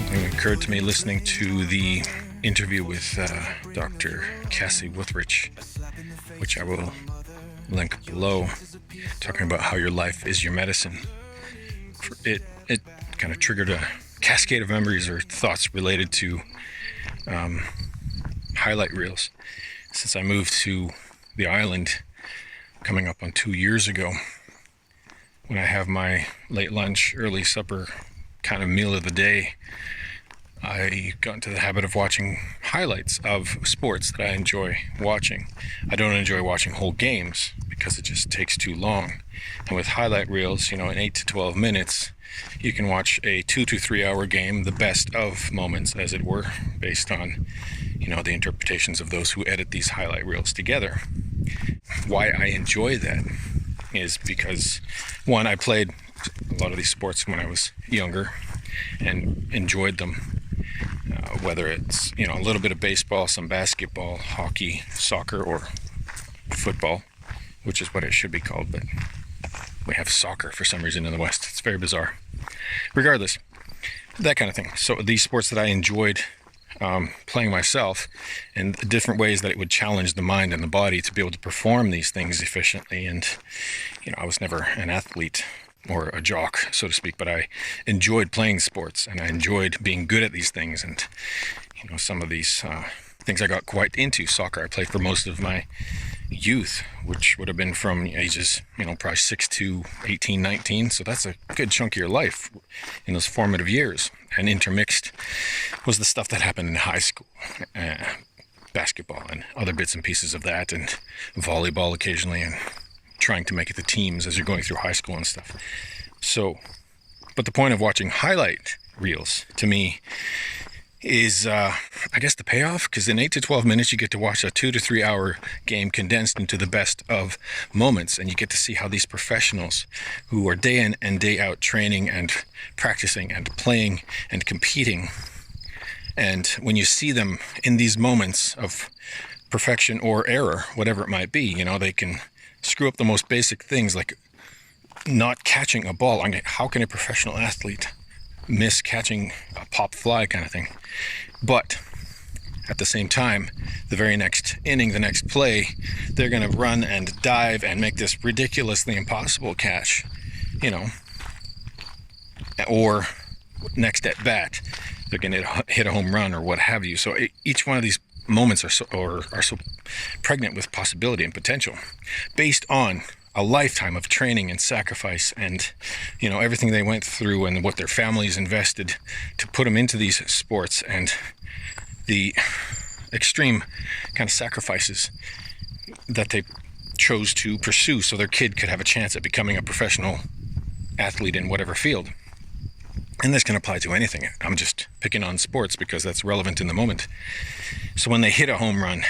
Something occurred to me listening to the interview with Dr. Cassie Withrich, which I will link below, talking about how your life is your medicine. It kind of triggered a cascade of memories or thoughts related to highlight reels. Since I moved to the island coming up on 2 years ago, when I have my late lunch, early supper kind of meal of the day, I got into the habit of watching highlights of sports that I enjoy watching. I don't enjoy watching whole games because it just takes too long. And with highlight reels, in 8 to 12 minutes, you can watch a 2 to 3 hour game, the best of moments, as it were, based on, the interpretations of those who edit these highlight reels together. Why I enjoy that is because, one, I played a lot of these sports when I was younger and enjoyed them. Whether it's, a little bit of baseball, some basketball, hockey, soccer, or football, which is what it should be called, but we have soccer for some reason in the West. It's very bizarre. Regardless, that kind of thing. So these sports that I enjoyed playing myself, and the different ways that it would challenge the mind and the body to be able to perform these things efficiently. And, I was never an athlete or a jock, so to speak, but I enjoyed playing sports and I enjoyed being good at these things. And, some of these things I got quite into. Soccer, I played for most of my youth, which would have been from ages, probably 6 to 18, 19. So that's a good chunk of your life in those formative years. And intermixed was the stuff that happened in high school. Basketball and other bits and pieces of that, and volleyball occasionally, and trying to make it to teams as you're going through high school and stuff. So, but the point of watching highlight reels to me is, I guess, the payoff, because in 8 to 12 minutes you get to watch a 2 to 3 hour game condensed into the best of moments, and you get to see how these professionals who are day in and day out training and practicing and playing and competing, and when you see them in these moments of perfection or error, whatever it might be, they can screw up the most basic things like not catching a ball. How can a professional athlete miss catching a pop fly kind of thing? But at the same time, the very next inning, the next play, they're going to run and dive and make this ridiculously impossible catch, or next at bat, they're going to hit a home run or what have you. So each one of these moments are so pregnant with possibility and potential, based on a lifetime of training and sacrifice and everything they went through and what their families invested to put them into these sports, and the extreme kind of sacrifices that they chose to pursue so their kid could have a chance at becoming a professional athlete in whatever field. And this can apply to anything. I'm just picking on sports because that's relevant in the moment. So when they hit a home run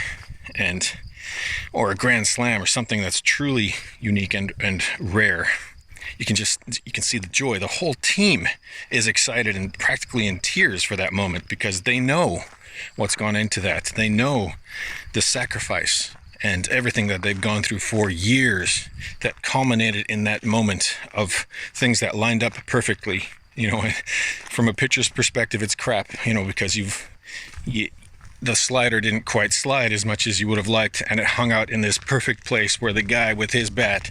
or a grand slam or something that's truly unique and rare, you can see the joy. The whole team is excited and practically in tears for that moment, because they know what's gone into that. They know the sacrifice and everything that they've gone through for years that culminated in that moment of things that lined up perfectly. From a pitcher's perspective, it's crap, because the slider didn't quite slide as much as you would have liked, and it hung out in this perfect place where the guy with his bat,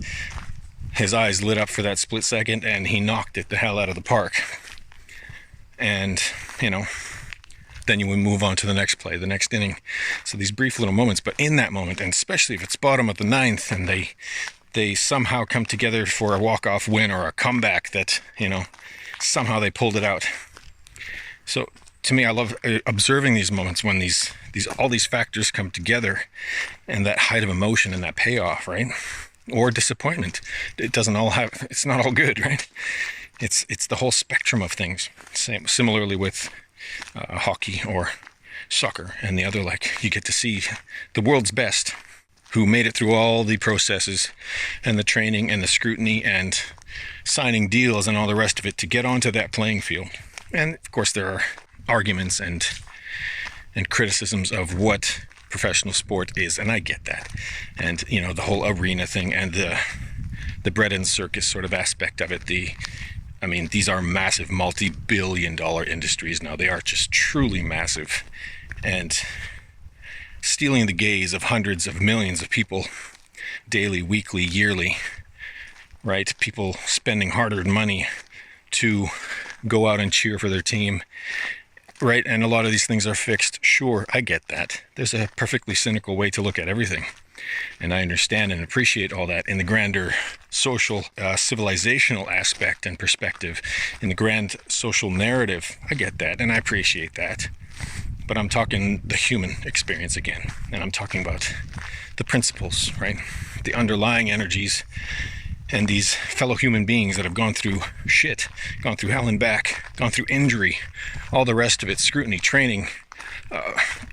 his eyes lit up for that split second, and he knocked it the hell out of the park. And, then you would move on to the next play, the next inning. So these brief little moments, but in that moment, and especially if it's bottom of the ninth, and they somehow come together for a walk-off win or a comeback that, somehow they pulled it out. So to me, I love observing these moments when all these factors come together, and that height of emotion and that payoff, right? Or disappointment. It's not all good, right? It's the whole spectrum of things. Similarly with hockey or soccer and the other, you get to see the world's best who made it through all the processes and the training and the scrutiny and signing deals and all the rest of it to get onto that playing field. And of course there are arguments and criticisms of what professional sport is, and I get that. And the whole arena thing and the bread and circus sort of aspect of it, the I mean, these are massive multi-billion-dollar industries now. They are just truly massive, and stealing the gaze of hundreds of millions of people daily, weekly, yearly, right? People spending hard-earned money to go out and cheer for their team, right? And a lot of these things are fixed. Sure, I get that. There's a perfectly cynical way to look at everything. And I understand and appreciate all that in the grander social, civilizational aspect and perspective, in the grand social narrative. I get that and I appreciate that. But I'm talking the human experience again. And I'm talking about the principles, right? The underlying energies and these fellow human beings that have gone through shit, gone through hell and back, gone through injury, all the rest of it, scrutiny, training,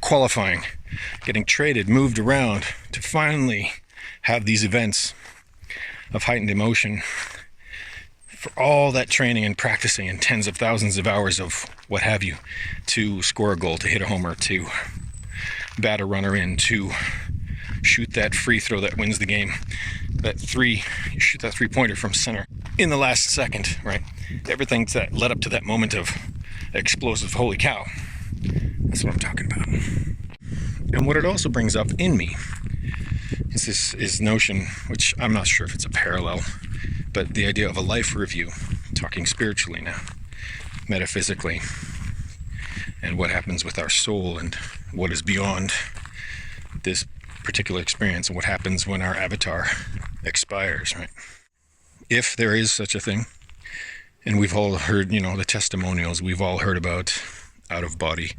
qualifying, getting traded, moved around to finally have these events of heightened emotion. For all that training and practicing and tens of thousands of hours of what have you, to score a goal, to hit a homer, to bat a runner in, to shoot that free throw that wins the game, you shoot that three-pointer from center in the last second, right? Everything that led up to that moment of explosive holy cow. That's what I'm talking about. And what it also brings up in me is this notion, which I'm not sure if it's a parallel, but the idea of a life review, talking spiritually now, metaphysically, and what happens with our soul and what is beyond this particular experience and what happens when our avatar expires, right? If there is such a thing, and we've all heard, the testimonials, we've all heard about out of body,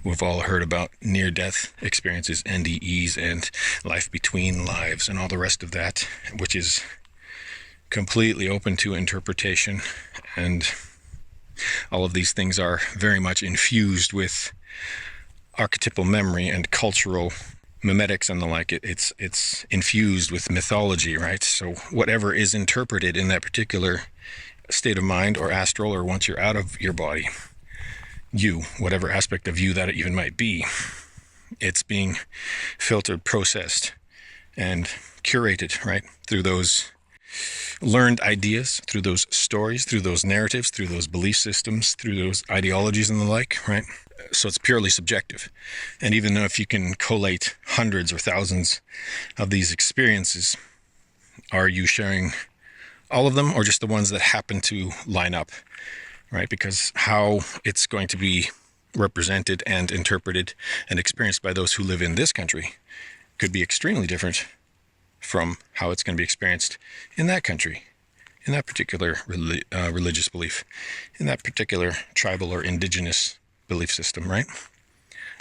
we've all heard about near-death experiences, NDEs, and life between lives, and all the rest of that, which is completely open to interpretation, and all of these things are very much infused with archetypal memory and cultural memetics and the like. It's infused with mythology, right? So whatever is interpreted in that particular state of mind or astral, or once you're out of your body, whatever aspect of you that it even might be, it's being filtered, processed, and curated, right? Through those learned ideas, through those stories, through those narratives, through those belief systems, through those ideologies and the like, right? So it's purely subjective. And even though if you can collate hundreds or thousands of these experiences, are you sharing all of them or just the ones that happen to line up, right? Because how it's going to be represented and interpreted and experienced by those who live in this country could be extremely different from how it's going to be experienced in that country, in that particular religious belief, in that particular tribal or indigenous belief system, right?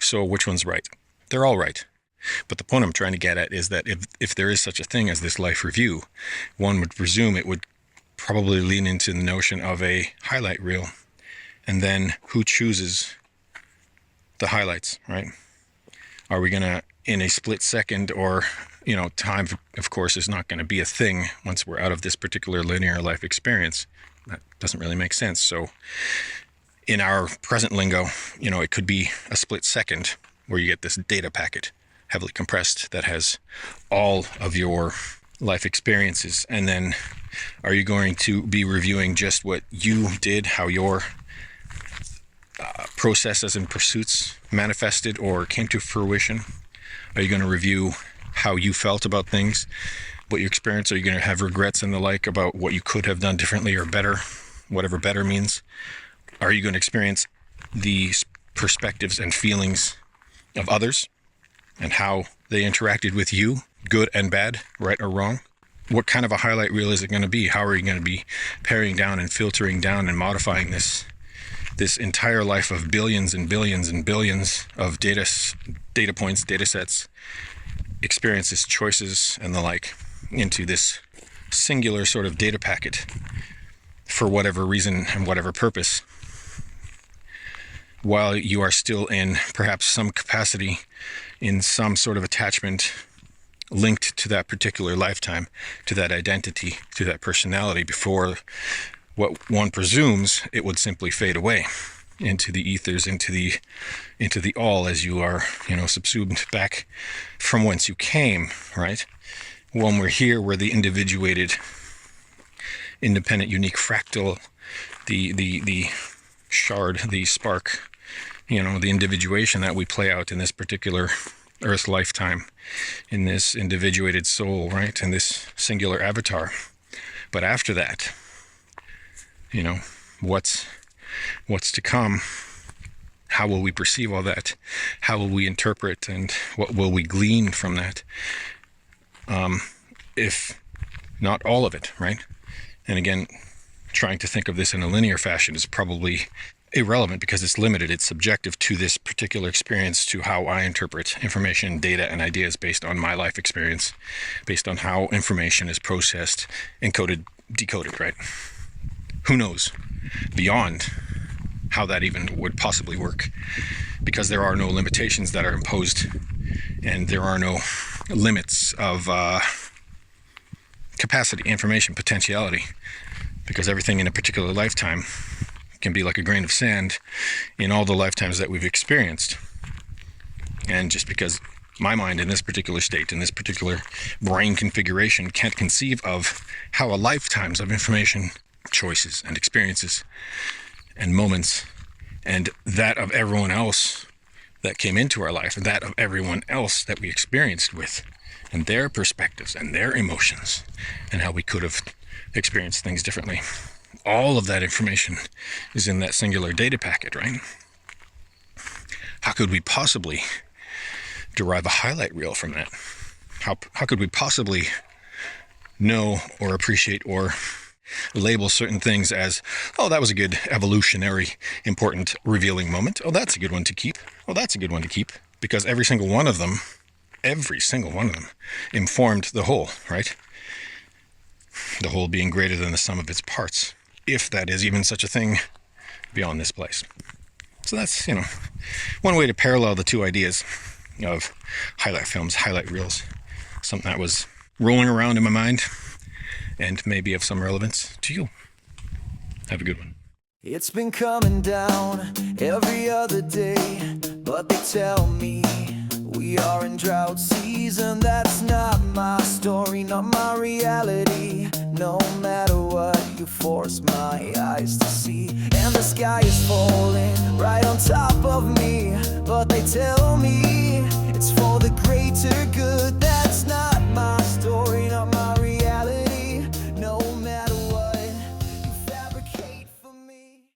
So which one's right? They're all right. But the point I'm trying to get at is that if there is such a thing as this life review, one would presume it would probably lean into the notion of a highlight reel. And then who chooses the highlights, right? Are we going to, in a split second, or, time, of course, is not going to be a thing once we're out of this particular linear life experience. That doesn't really make sense. So in our present lingo, it could be a split second where you get this data packet, heavily compressed, that has all of your life experiences. And then are you going to be reviewing just what you did, how your processes and pursuits manifested or came to fruition? Are you going to review how you felt about things, what you experienced? Are you going to have regrets and the like about what you could have done differently or better, whatever better means? Are you going to experience the perspectives and feelings of others and how they interacted with you, good and bad, right or wrong? What kind of a highlight reel is it going to be? How are you going to be paring down and filtering down and modifying this entire life of billions and billions and billions of data points, data sets, experiences, choices, and the like, into this singular sort of data packet for whatever reason and whatever purpose, while you are still in perhaps some capacity, in some sort of attachment linked to that particular lifetime, to that identity, to that personality, before what one presumes it would simply fade away into the ethers, into the all, as you are, subsumed back from whence you came, right? When we're here, we're the individuated, independent, unique, fractal the shard, the spark, the individuation that we play out in this particular Earth lifetime, in this individuated soul, right? In this singular avatar. But after that, what's to come? How will we perceive all that? How will we interpret, and what will we glean from that? If not all of it, right? And again, trying to think of this in a linear fashion is probably irrelevant because it's limited. It's subjective to this particular experience, to how I interpret information, data, and ideas based on my life experience, based on how information is processed, encoded, decoded, right? Who knows beyond how that even would possibly work, because there are no limitations that are imposed, and there are no limits of capacity, information, potentiality, because everything in a particular lifetime can be like a grain of sand in all the lifetimes that we've experienced. And just because my mind in this particular state, in this particular brain configuration, can't conceive of how a lifetimes of information, choices, and experiences, and moments, and that of everyone else that came into our life, and that of everyone else that we experienced with, and their perspectives and their emotions, and how we could have experienced things differently. All of that information is in that singular data packet, right? How could we possibly derive a highlight reel from that? How could we possibly know or appreciate or label certain things as, oh, that was a good evolutionary, important, revealing moment. Oh, that's a good one to keep. Oh, that's a good one to keep. Because every single one of them informed the whole, right? The whole being greater than the sum of its parts, if that is even such a thing beyond this place. So that's, one way to parallel the two ideas of highlight films, highlight reels. Something that was rolling around in my mind and maybe of some relevance to you. Have a good one. It's been coming down every other day, but they tell me we are in drought season. That's not my story, not my reality. No matter what you force my eyes to see, and the sky is falling right on top of me, but they tell me it's for the greater good.